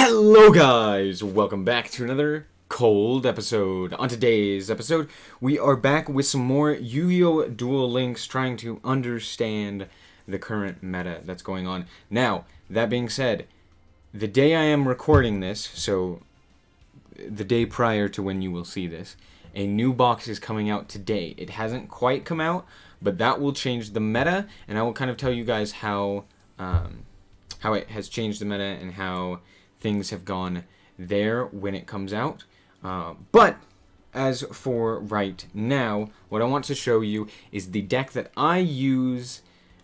Hello guys! Welcome back to another cold episode. On today's episode, we are back with some more Yu-Gi-Oh! Duel Links, trying to understand the current meta that's going on. Now, that being said, the day I am recording this, so the day prior to when you will see this, a new box is coming out today. It hasn't quite come out, but that will change the meta, and I will kind of tell you guys how it has changed the meta and how things have gone there when it comes out. But as for right now, what I want to show you is the deck that I use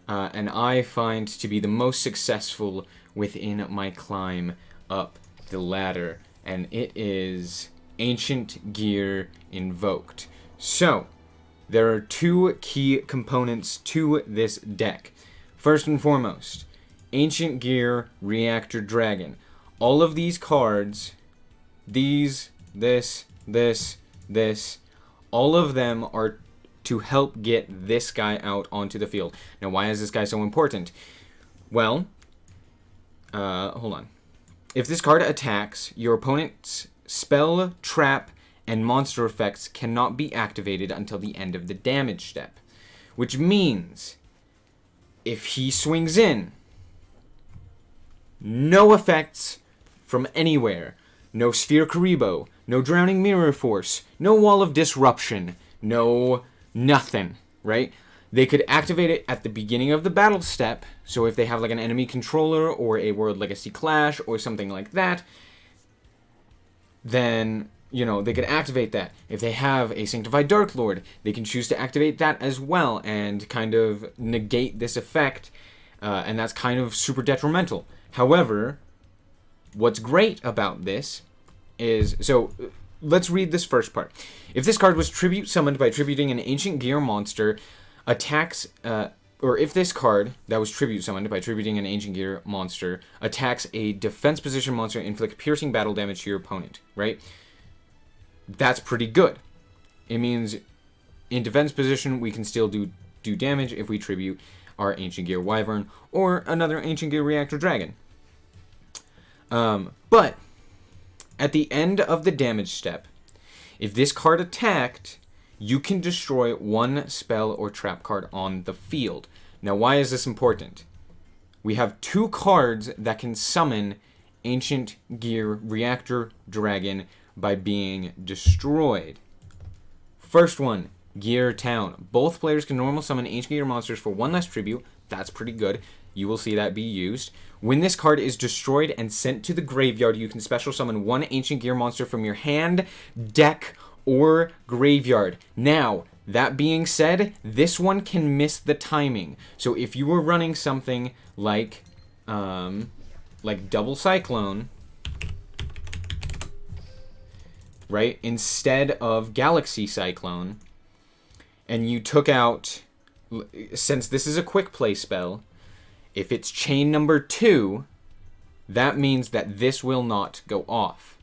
and I find to be the most successful within my climb up the ladder, and it is Ancient Gear Invoked. So, there are two key components to this deck. First and foremost, Ancient Gear Reactor Dragon. All of these cards, this, all of them are to help get this guy out onto the field. Now, why is this guy so important? Well, hold on. If this card attacks, your opponent's spell, trap, and monster effects cannot be activated until the end of the damage step. Which means, if he swings in, no effects from anywhere. No Sphere Karibo, no Drowning Mirror Force, no Wall of Disruption, no nothing, right? They could activate it at the beginning of the battle step, so if they have like an enemy controller or a World Legacy Clash or something like that, then, you know, they could activate that. If they have a Sanctified Dark Lord, they can choose to activate that as well and kind of negate this effect, and that's kind of super detrimental. However, what's great about this is, so let's read this first part. If this card was tribute summoned by tributing an Ancient Gear monster, attacks, or if this card that was tribute summoned by tributing an Ancient Gear monster attacks a defense position monster, inflict piercing battle damage to your opponent, right? That's pretty good. It means in defense position we can still do damage if we tribute our Ancient Gear Wyvern or another Ancient Gear Reactor Dragon. But at the end of the damage step, if this card attacked, you can destroy one spell or trap card on the field. Now, why is this important? We have two cards that can summon Ancient Gear Reactor Dragon by being destroyed. First one, Gear Town. Both players can normal summon Ancient Gear monsters for one less tribute. That's pretty good. You will see that be used. When this card is destroyed and sent to the graveyard, you can special summon one Ancient Gear monster from your hand, deck, or graveyard. Now, that being said, this one can miss the timing. So if you were running something like Double Cyclone, right, instead of Galaxy Cyclone, and you took out, since this is a quick play spell, if it's chain number 2, that means that this will not go off.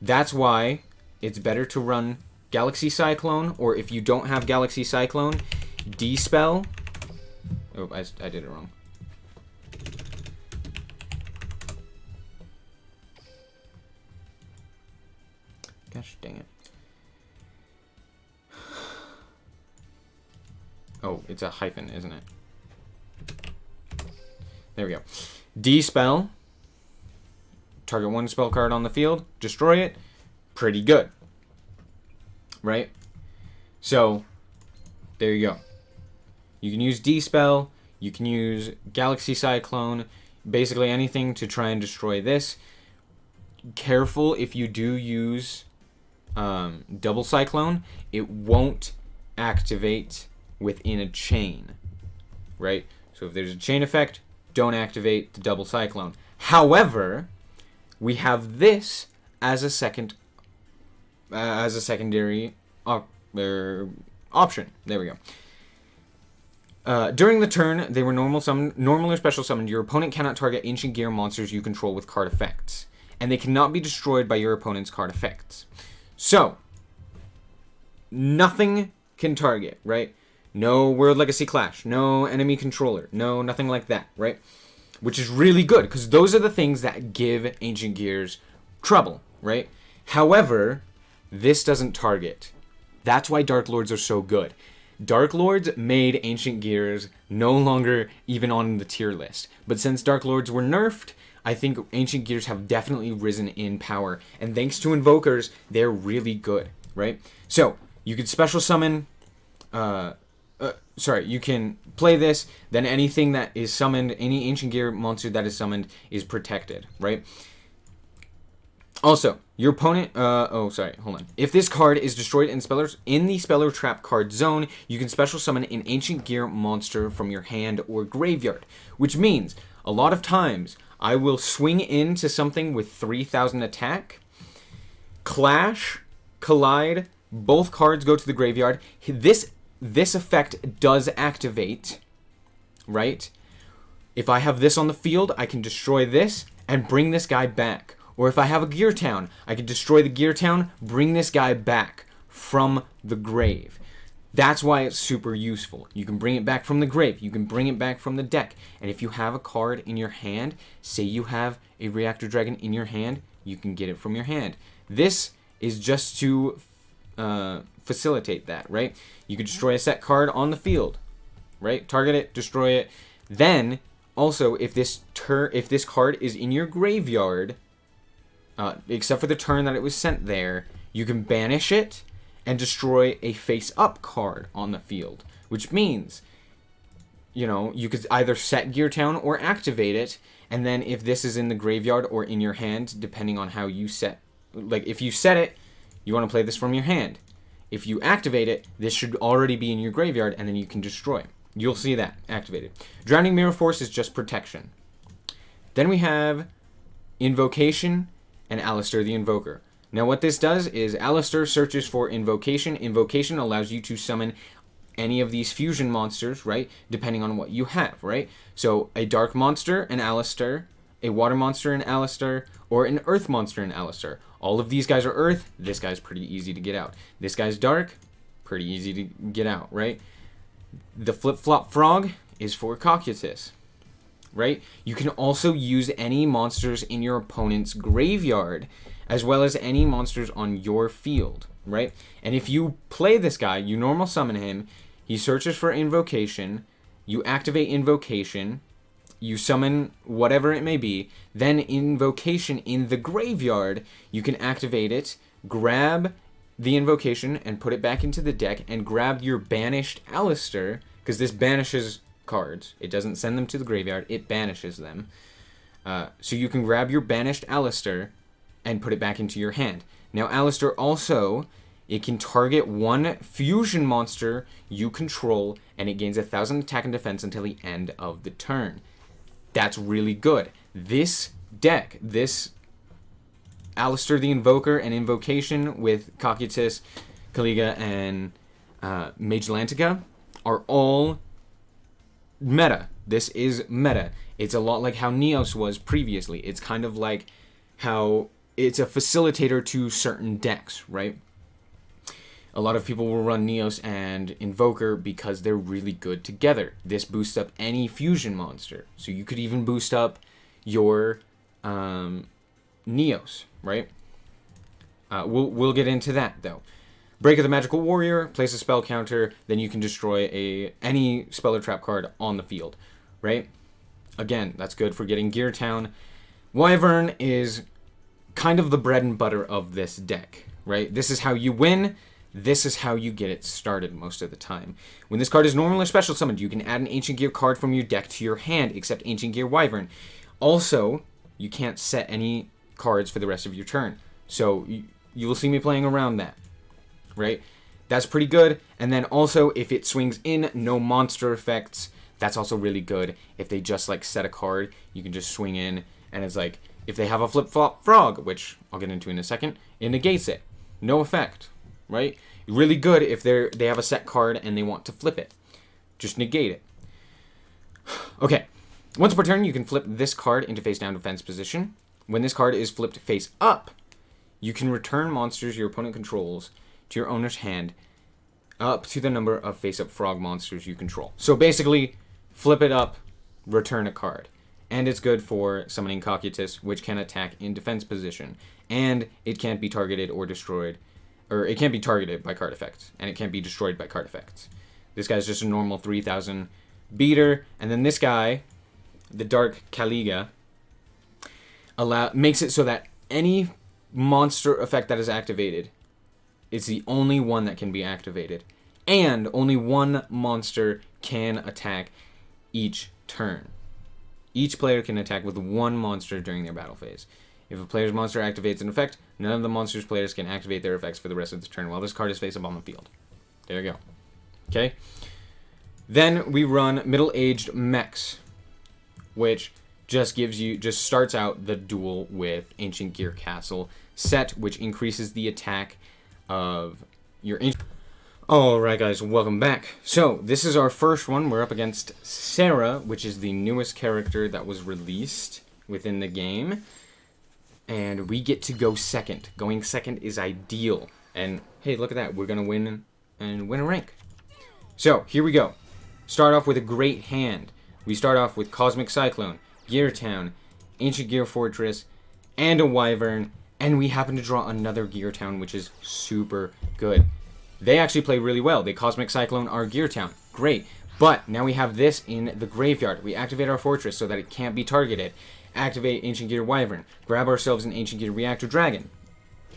That's why it's better to run Galaxy Cyclone, or if you don't have Galaxy Cyclone, D-Spell. Oh, I did it wrong. Gosh dang it. Oh, it's a hyphen, isn't it? There we go. D-Spell. Target one spell card on the field. Destroy it. Pretty good. Right? So, there you go. You can use D-Spell. You can use Galaxy Cyclone. Basically anything to try and destroy this. Careful if you do use Double Cyclone. It won't activate within a chain. Right? So if there's a chain effect, don't activate the Double Cyclone. However, we have this as a secondary option. There we go. During the turn, they were normal or special summoned. Your opponent cannot target Ancient Gear monsters you control with card effects, and they cannot be destroyed by your opponent's card effects. So, nothing can target, right? No World Legacy Clash, no enemy controller, no nothing like that, right? which is really good because those are the things that give Ancient Gears trouble, right? However, this doesn't target. That's why Dark Lords are so good. Dark Lords made Ancient Gears no longer even on the tier list. But since Dark Lords were nerfed, I think Ancient Gears have definitely risen in power. And thanks to Invokers, they're really good, right? So, you can special summon... you can play this, then anything that is summoned, any Ancient Gear monster that is summoned is protected, right? Also, your opponent, hold on. If this card is destroyed in the Speller Trap card zone, you can special summon an Ancient Gear monster from your hand or graveyard, which means a lot of times I will swing into something with 3,000 attack, clash, collide, both cards go to the graveyard. This effect does activate, right? If I have this on the field, I can destroy this and bring this guy back. Or if I have a Gear Town, I can destroy the Gear Town, bring this guy back from the grave. That's why it's super useful. You can bring it back from the grave. You can bring it back from the deck. And if you have a card in your hand, say you have a Reactor Dragon in your hand, you can get it from your hand. This is just to facilitate that, right? You can destroy a set card on the field, right? Target it, destroy it. Then, also, if this card is in your graveyard... except for the turn that it was sent there, you can banish it and destroy a face-up card on the field. Which means, you know, you could either set Gear Town or activate it, and then if this is in the graveyard or in your hand, depending on how you set... Like, if you set it, you want to play this from your hand. If you activate it, this should already be in your graveyard, and then you can destroy. You'll see that activated. Drowning Mirror Force is just protection. Then we have Invocation and Alistair the Invoker. Now what this does is Alistair searches for Invocation. Invocation allows you to summon any of these fusion monsters, right? Depending on what you have, right? So a Dark monster, an Alistair, a Water monster, an Alistair, or an Earth monster, an Alistair. All of these guys are Earth. This guy's pretty easy to get out. This guy's Dark. Pretty easy to get out, right? The Flip-Flop Frog is for Cocytus, right? You can also use any monsters in your opponent's graveyard, as well as any monsters on your field, right? And if you play this guy, you normal summon him, he searches for Invocation, you activate Invocation, you summon whatever it may be, then Invocation in the graveyard, you can activate it, grab the Invocation and put it back into the deck, and grab your banished Alistair, because this banishes cards. It doesn't send them to the graveyard, it banishes them. So you can grab your banished Alistair and put it back into your hand. Now Alistair also, it can target one fusion monster you control, and it gains 1,000 attack and defense until the end of the turn. That's really good. This deck, this Alistair the Invoker and Invocation with Cocytus, Caliga, and Mage Lantica are all meta. This is meta. It's a lot like how Neos was previously. It's kind of like how it's a facilitator to certain decks, right? A lot of people will run Neos and Invoker because they're really good together. This boosts up any fusion monster. So you could even boost up your Neos, right? We'll get into that, though. Break of the Magical Warrior, place a spell counter, then you can destroy any Speller Trap card on the field, right? Again, that's good for getting Gear Town. Wyvern is kind of the bread and butter of this deck, right? This is how you win. This is how you get it started most of the time. When this card is normal or special summoned, you can add an Ancient Gear card from your deck to your hand, except Ancient Gear Wyvern. Also, you can't set any cards for the rest of your turn. So you will see me playing around that, right? That's pretty good. And then also, if it swings in, no monster effects. That's also really good. If they just like set a card, you can just swing in, and it's like, if they have a Flip-Flop Frog, which I'll get into in a second, it negates it. No effect. Right? Really good if they have a set card and they want to flip it. Just negate it. Okay. Once per turn, you can flip this card into face down defense position. When this card is flipped face up, you can return monsters your opponent controls to your owner's hand up to the number of face up frog monsters you control. So basically, flip it up, return a card. and it's good for summoning Cocytus, which can attack in defense position, and it can't be targeted or destroyed, or it can't be targeted by card effects, and it can't be destroyed by card effects. This guy's just a normal 3,000 beater, and then this guy, the Dark Caliga, makes it so that any monster effect that is activated is the only one that can be activated, and only one monster can attack each turn. Each player can attack with one monster during their battle phase. If a player's monster activates an effect, none of the monster's players can activate their effects for the rest of the turn while this card is face up on the field. There you go. Okay? Then we run Middle-Aged Mechs, which just starts out the duel with Ancient Gear Castle set, which increases the attack of your ancient... Alright guys, welcome back. So, this is our first one. We're up against Sarah, which is the newest character that was released within the game. And we get to go second. Going second is ideal. And, hey, look at that. We're going to win and win a rank. So, here we go. Start off with a great hand. We start off with Cosmic Cyclone, Gear Town, Ancient Gear Fortress, and a Wyvern. And we happen to draw another Gear Town, which is super good. They actually play really well. They Cosmic Cyclone our Gear Town. Great. But now we have this in the graveyard. We activate our Fortress so that it can't be targeted. Activate Ancient Gear Wyvern. Grab ourselves an Ancient Gear Reactor Dragon.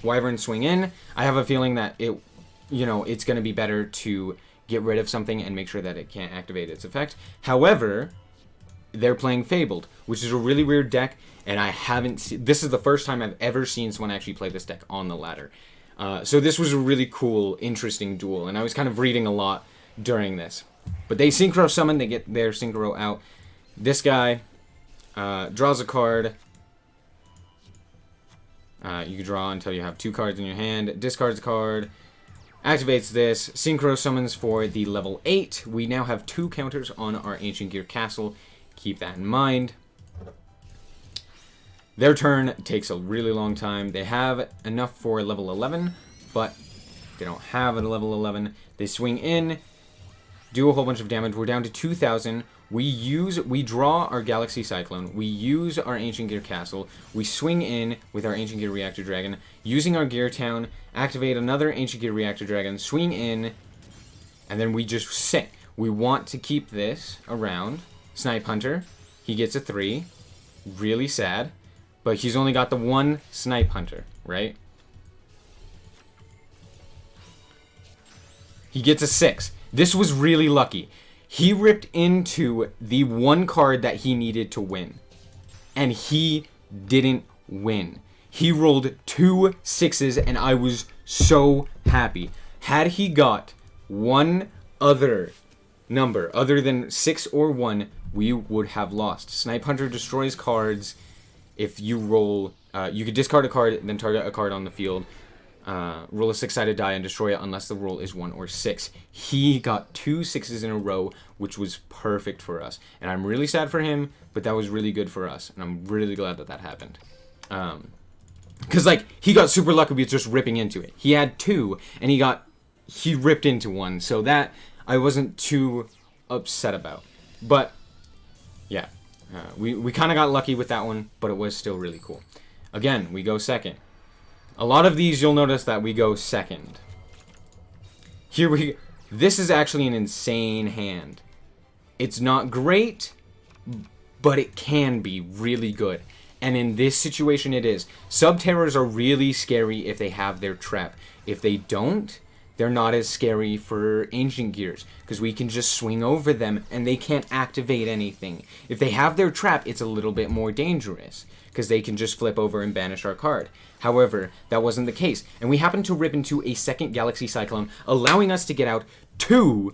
Wyvern swing in. I have a feeling that it's going to be better to get rid of something and make sure that it can't activate its effect. However, they're playing Fabled, which is a really weird deck, and I haven't seen... This is the first time I've ever seen someone actually play this deck on the ladder. So this was a really cool, interesting duel, and I was kind of reading a lot during this. But they Synchro Summon, they get their Synchro out. This guy draws a card. You can draw until you have 2 cards in your hand. Discards a card. Activates this. Synchro Summons for the level 8. We now have 2 counters on our Ancient Gear Castle. Keep that in mind. Their turn takes a really long time. They have enough for level 11, but they don't have a level 11. They swing in, do a whole bunch of damage. We're down to 2,000. We draw our Galaxy Cyclone. We use our Ancient Gear Castle. We swing in with our Ancient Gear Reactor Dragon. Using our Gear Town, activate another Ancient Gear Reactor Dragon, swing in, and then we just sit. We want to keep this around. Snipe Hunter, he gets a 3. Really sad. But he's only got the 1 Snipe Hunter, right? He gets a 6. This was really lucky. He ripped into the 1 card that he needed to win. And he didn't win. He rolled 2 6s, and I was so happy. Had he got one other number other than 6 or 1, we would have lost. Snipe Hunter destroys cards. If you roll, you could discard a card, then target a card on the field, roll a 6-sided die and destroy it unless the roll is 1 or 6. He got 2 6s in a row, which was perfect for us. And I'm really sad for him, but that was really good for us. And I'm really glad that that happened. Because, he got super lucky with just ripping into it. He had 2, and he ripped into 1. So that I wasn't too upset about. But, yeah. We kind of got lucky with that one, but it was still really cool. Again, we go second. A lot of these, you'll notice that we go second. This is actually an insane hand. It's not great, but it can be really good. And in this situation, it is. Sub-Terrors are really scary if they have their trap. If they don't, they're not as scary for Ancient Gears, because we can just swing over them and they can't activate anything. If they have their trap, it's a little bit more dangerous, because they can just flip over and banish our card. However, that wasn't the case, and we happened to rip into a second Galaxy Cyclone, allowing us to get out 2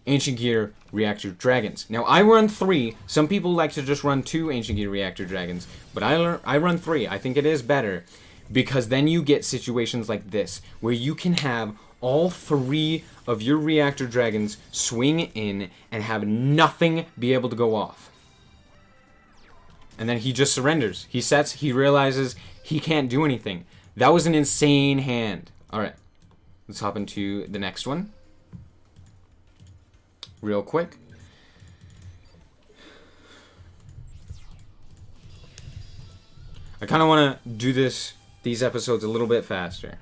Ancient Gear Reactor Dragons. Now, I run 3. Some people like to just run 2 Ancient Gear Reactor Dragons, but I run 3. I think it is better, because then you get situations like this, where you can have all 3 of your Reactor Dragons swing in and have nothing be able to go off. And then he just surrenders. He sets, he realizes he can't do anything. That was an insane hand. Alright, let's hop into the next one. Real quick. I kind of want to do these episodes a little bit faster.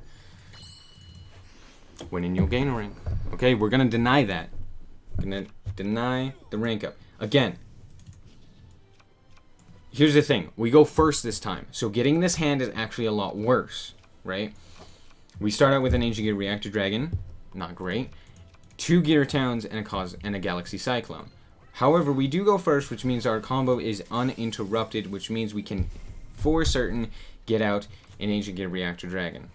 Winning, you'll gain a rank. Okay, we're going to deny that. Going to deny the rank up. Again, here's the thing. We go first this time. So getting this hand is actually a lot worse, right? We start out with an Ancient Gear Reactor Dragon. Not great. 2 Gear Towns and a Galaxy Cyclone. However, we do go first, which means our combo is uninterrupted, which means we can, for certain, get out an Ancient Gear Reactor Dragon.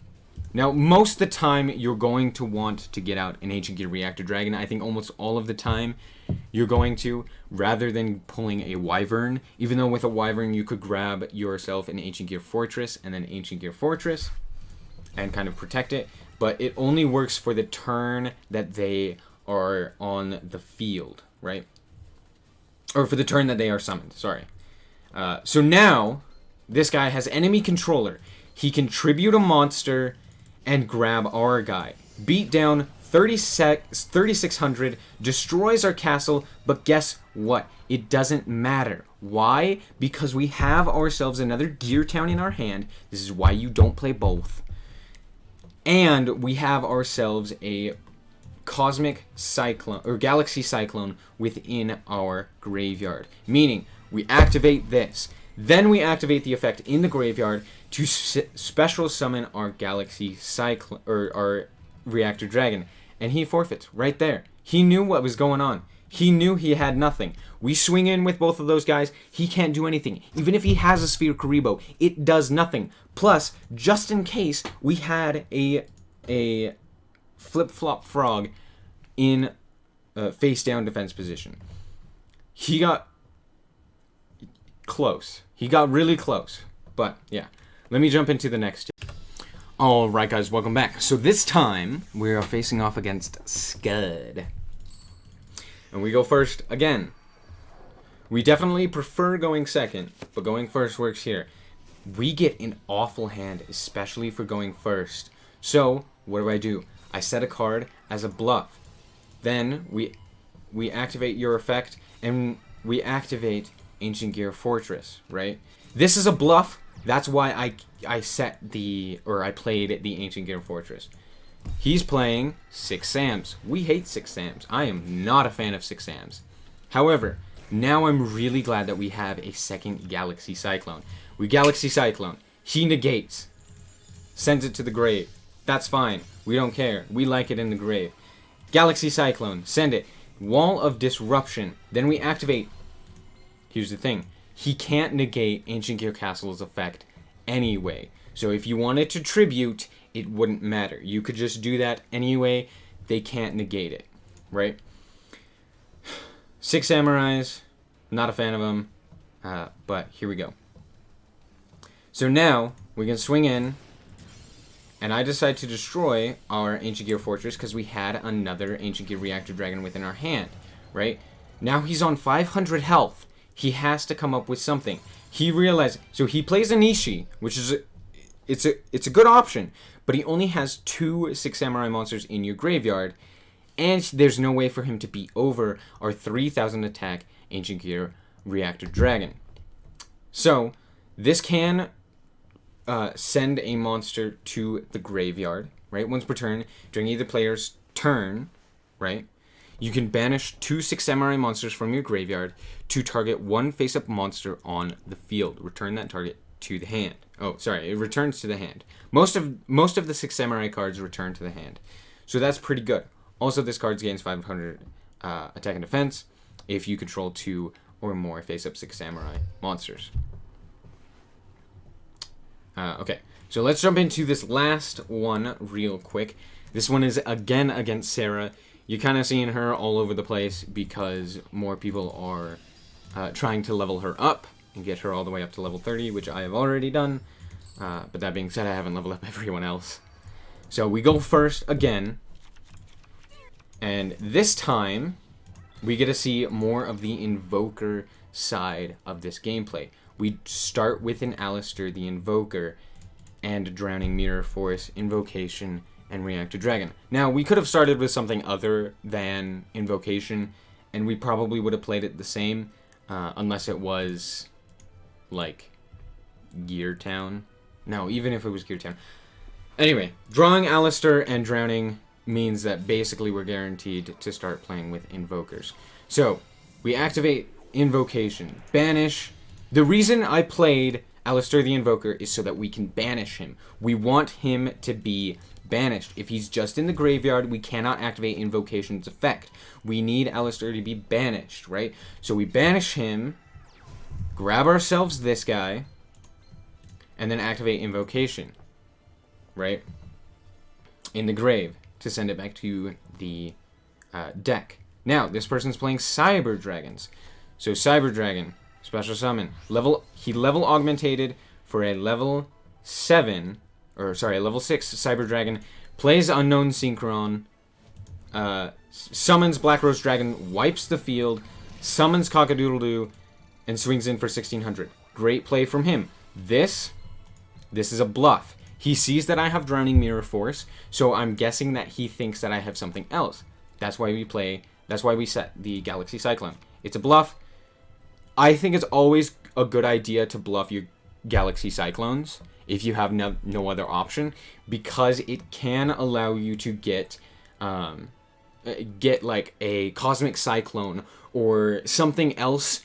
Now, most of the time, you're going to want to get out an Ancient Gear Reactor Dragon. I think almost all of the time, you're going to, rather than pulling a Wyvern. Even though with a Wyvern, you could grab yourself an Ancient Gear Fortress and then Ancient Gear Fortress and kind of protect it. But it only works for the turn that they are on the field, right? Or for the turn that they are summoned, sorry. So now, this guy has enemy controller. He can tribute a monster and grab our guy. Beat down 3,600, destroys our castle, but guess what? It doesn't matter. Why? Because we have ourselves another Gear Town in our hand. This is why you don't play both. And we have ourselves a Cosmic Cyclone, or Galaxy Cyclone within our graveyard. Meaning, we activate this. Then we activate the effect in the graveyard to special summon our Galaxy Cyclone, or our Reactor Dragon. And he forfeits right there. He knew what was going on. He knew he had nothing. We swing in with both of those guys. He can't do anything. Even if he has a Sphere Karibo, it does nothing. Plus, just in case, we had a Flip-Flop Frog in face-down defense position. He got close. He got really close. But, yeah. Let me jump into the next. Alright, guys. Welcome back. So this time, we are facing off against Scud. And we go first again. We definitely prefer going second, but going first works here. We get an awful hand, especially for going first. So, what do? I set a card as a bluff. Then, we activate your effect, and we activate Ancient Gear Fortress, right? This is a bluff. That's why I played the Ancient Gear Fortress. He's playing 6 Sams. We hate 6 Sams. I am not a fan of 6 Sams. However, now I'm really glad that we have a second Galaxy Cyclone. We Galaxy Cyclone. He negates. Sends it to the grave. That's fine. We don't care. We like it in the grave. Galaxy Cyclone. Send it. Wall of Disruption. Then we activate. Here's the thing. He can't negate Ancient Gear Castle's effect anyway. So if you wanted to tribute, it wouldn't matter. You could just do that anyway. They can't negate it, right? 6 Samurais. Not a fan of them. But here we go. So now, we can swing in. And I decide to destroy our Ancient Gear Fortress because we had another Ancient Gear Reactor Dragon within our hand, right? Now he's on 500 health. He has to come up with something. He realized, so he plays a Nishi, which is it's a good option, but he only has 2 6 Samurai monsters in your graveyard, and there's no way for him to beat over our 3,000 attack Ancient Gear Reactor Dragon. So this can send a monster to the graveyard, right? Once per turn, during either player's turn, right? You can banish 2 6 Samurai monsters from your graveyard to target 1 face-up monster on the field. Return that target to the hand. Oh, sorry, it returns to the hand. Most of the 6 Samurai cards return to the hand. So that's pretty good. Also, this card gains 500 attack and defense if you control 2 or more face-up 6 Samurai monsters. Okay, so let's jump into this last one real quick. This one is again against Sarah. You're kind of seeing her all over the place because more people are trying to level her up and get her all the way up to level 30, which I have already done. But that being said, I haven't leveled up everyone else. So we go first again. And this time, we get to see more of the Invoker side of this gameplay. We start with an Alistair, the Invoker, and Drowning Mirror Force, Invocation, and Reactor Dragon. Now, we could have started with something other than Invocation, and we probably would have played it the same, unless it was, like, Gear Town. No, even if it was Gear Town. Anyway, drawing Alistair and drowning means that basically we're guaranteed to start playing with invokers. So, we activate Invocation. Banish. The reason I played Alistair the Invoker is so that we can banish him. We want him to be banished. If he's just in the graveyard, we cannot activate Invocation's effect. We need Alistair to be banished, right? So we banish him, grab ourselves this guy, and then activate Invocation, right? In the grave to send it back to the deck. Now, this person's playing Cyber Dragons. So Cyber Dragon, special summon. He level augmentated for a level 6 Cyber Dragon. Plays Unknown Synchron. Summons Black Rose Dragon, wipes the field, summons Cockadoodle-Doo, and swings in for 1600. Great play from him. This is a bluff. He sees that I have Drowning Mirror Force, so I'm guessing that he thinks that I have something else. That's why we set the Galaxy Cyclone. It's a bluff. I think it's always a good idea to bluff your Galaxy Cyclones if you have no other option, because it can allow you to get like a Cosmic Cyclone or something else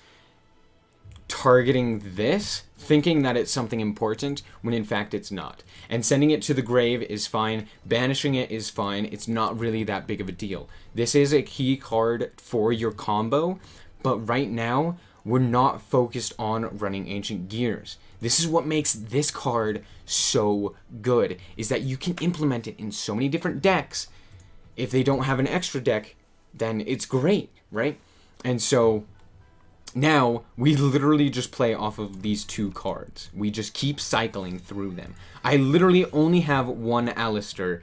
targeting this, thinking that it's something important when in fact it's not. And sending it to the grave is fine, banishing it is fine, it's not really that big of a deal. This is a key card for your combo, but right now we're not focused on running Ancient Gears. This is what makes this card so good, is that you can implement it in so many different decks. If they don't have an extra deck, then it's great, right? And so now we literally just play off of these two cards. We just keep cycling through them. I literally only have one Alistair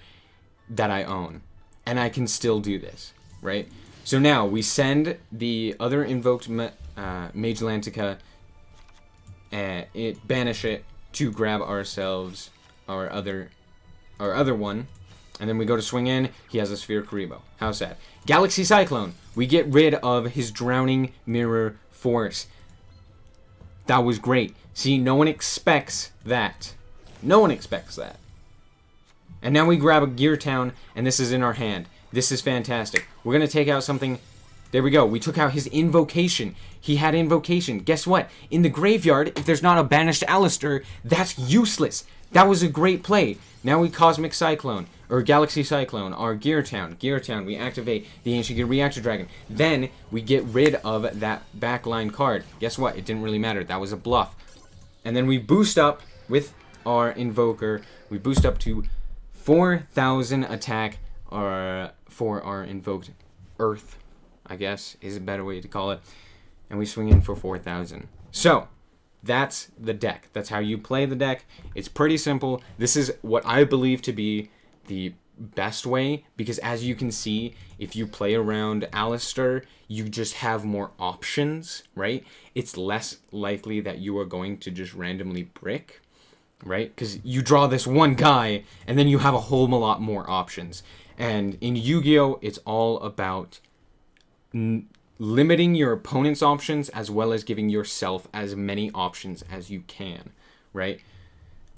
that I own, and I can still do this, right? So now we send the other invoked Mage Lantica, banish it to grab ourselves our other one, and then we go to swing in. He has a Sphere Karibo. How sad. Galaxy Cyclone. We get rid of his Drowning Mirror Force. That was great. See, no one expects that. No one expects that. And now we grab a Gear Town, and this is in our hand. This is fantastic. We're going to take out something. There we go. We took out his Invocation. He had Invocation. Guess what? In the graveyard, if there's not a banished Alistair, that's useless. That was a great play. Now we Cosmic Cyclone, or Galaxy Cyclone, our Gear Town. Gear Town, we activate the Ancient Gear Reactor Dragon. Then we get rid of that backline card. Guess what? It didn't really matter. That was a bluff. And then we boost up with our Invoker. We boost up to 4,000 attack for our Invoked Earth, I guess, is a better way to call it. And we swing in for 4,000. So, that's the deck. That's how you play the deck. It's pretty simple. This is what I believe to be the best way, because as you can see, if you play around Alistair, you just have more options, right? It's less likely that you are going to just randomly brick, right? Because you draw this one guy, and then you have a whole lot more options. And in Yu-Gi-Oh, it's all about limiting your opponent's options as well as giving yourself as many options as you can, right?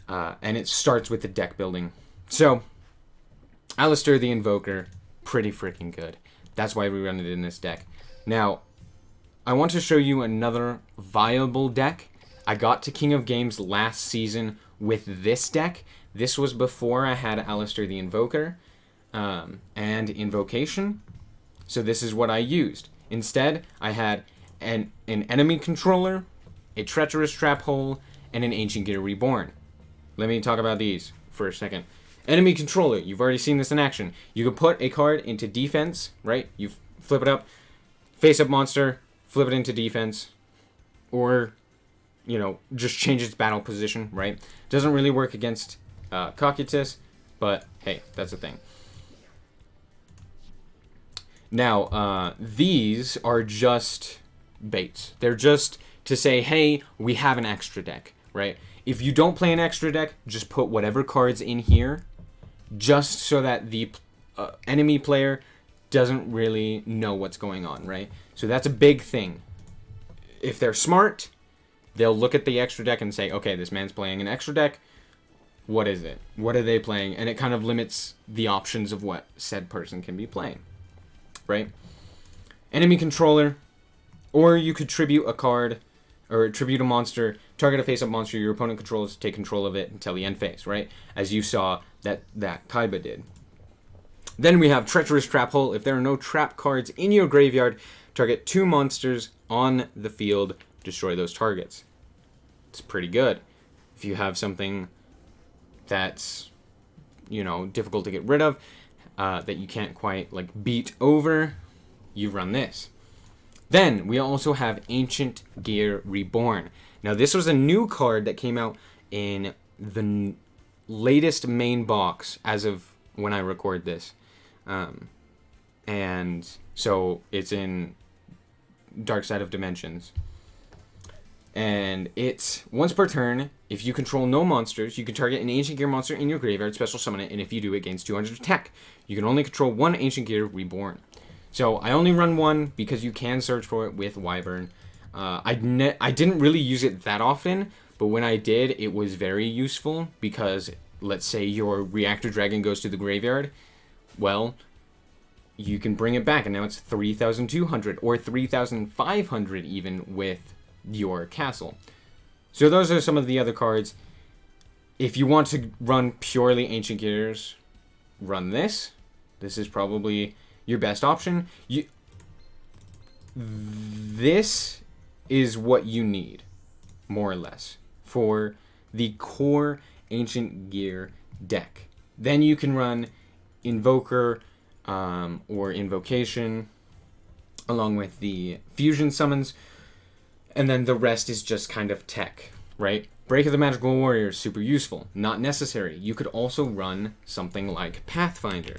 And it starts with the deck building. So, Alistair the Invoker, pretty freaking good. That's why we run it in this deck. Now, I want to show you another viable deck. I got to King of Games last season with this deck. This was before I had Alistair the Invoker and Invocation. So this is what I used. Instead, I had an enemy controller, a Treacherous Trap Hole, and an Ancient Gear Reborn. Let me talk about these for a second. Enemy controller, you've already seen this in action. You can put a card into defense, right? You flip it up, face up monster, flip it into defense, or, you know, just change its battle position, right? Doesn't really work against Cocytus, but hey, that's a thing. Now, these are just baits. They're just to say, hey, we have an extra deck, right? If you don't play an extra deck, just put whatever cards in here, just so that the enemy player doesn't really know what's going on, right? So that's a big thing. If they're smart, They'll look at the extra deck and say, okay, this man's playing an extra deck. What is it? What are they playing? And it kind of limits the options of what said person can be playing, right? Enemy controller, or you could tribute a card, or tribute a monster, target a face-up monster your opponent controls, take control of it until the end phase, right? As you saw that Kaiba did. Then we have Treacherous Trap Hole. If there are no trap cards in your graveyard, target 2 monsters on the field, destroy those targets. It's pretty good. If you have something that's, you know, difficult to get rid of, that you can't quite, like, beat over, you run this. Then, we also have Ancient Gear Reborn. Now, this was a new card that came out in the latest main box as of when I record this. And so, it's in Dark Side of Dimensions. And it's, once per turn, if you control no monsters, you can target an Ancient Gear monster in your graveyard, special summon it, and if you do, it gains 200 attack. You can only control 1 Ancient Gear Reborn. So, I only run 1 because you can search for it with Wyvern. I didn't really use it that often, but when I did, it was very useful because, let's say your Reactor Dragon goes to the graveyard, well, you can bring it back, and now it's 3,200, or 3,500 even with your castle. So those are some of the other cards. If you want to run purely Ancient Gears, run this. This is probably your best option. This is what you need, more or less, for the core Ancient Gear deck. Then you can run Invoker or Invocation along with the fusion summons. And then the rest is just kind of tech, right? Break of the Magical Warrior is super useful. Not necessary. You could also run something like Pathfinder.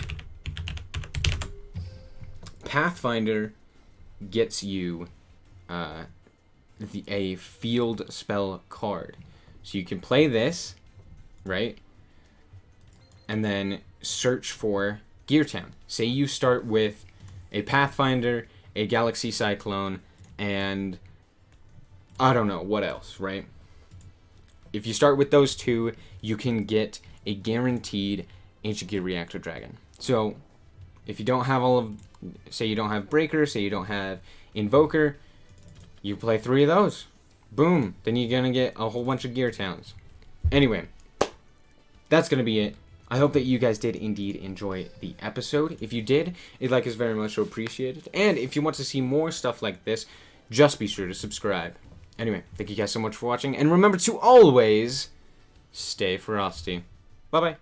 Pathfinder gets you a field spell card. So you can play this, right? And then search for Gear Town. Say you start with a Pathfinder, a Galaxy Cyclone, and I don't know what else, right? If you start with those 2, you can get a guaranteed Ancient Gear Reactor Dragon. So, if you don't have say you don't have Breaker, say you don't have Invoker, you play 3 of those. Boom. Then you're going to get a whole bunch of Gear Towns. Anyway, that's going to be it. I hope that you guys did indeed enjoy the episode. If you did, a like is very much appreciated. And if you want to see more stuff like this, just be sure to subscribe. Anyway, thank you guys so much for watching, and remember to always stay frosty. Bye-bye.